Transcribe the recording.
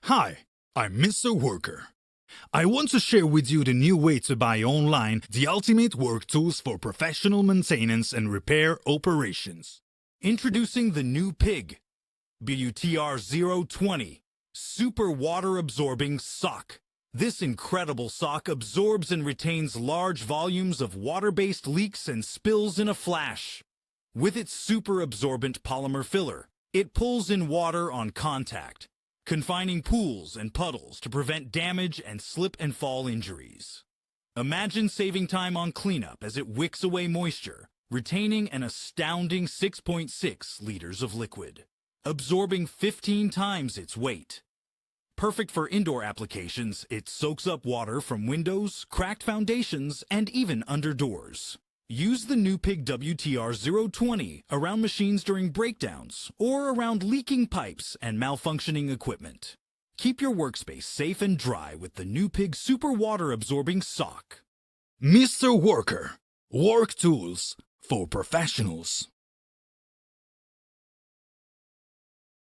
Hi, I'm Mr. Worker. I want to share with you the new way to buy online the ultimate work tools for professional maintenance and repair operations. Introducing the new PIG WTR020 Super Water Absorbing Sock. This incredible sock absorbs and retains large volumes of water-based leaks and spills in a flash. With its super absorbent polymer filler, it pulls in water on contact, confining pools and puddles to prevent damage and slip and fall injuries. Imagine saving time on cleanup as it wicks away moisture, retaining an astounding 6.6 liters of liquid, absorbing 15 times its weight. Perfect for indoor applications, it soaks up water from windows, cracked foundations, and even under doors. Use the new PIG WTR020 around machines during breakdowns or around leaking pipes and malfunctioning equipment. Keep your workspace safe and dry with the new PIG Super Water Absorbing Sock. Mr. Worker, work tools for professionals.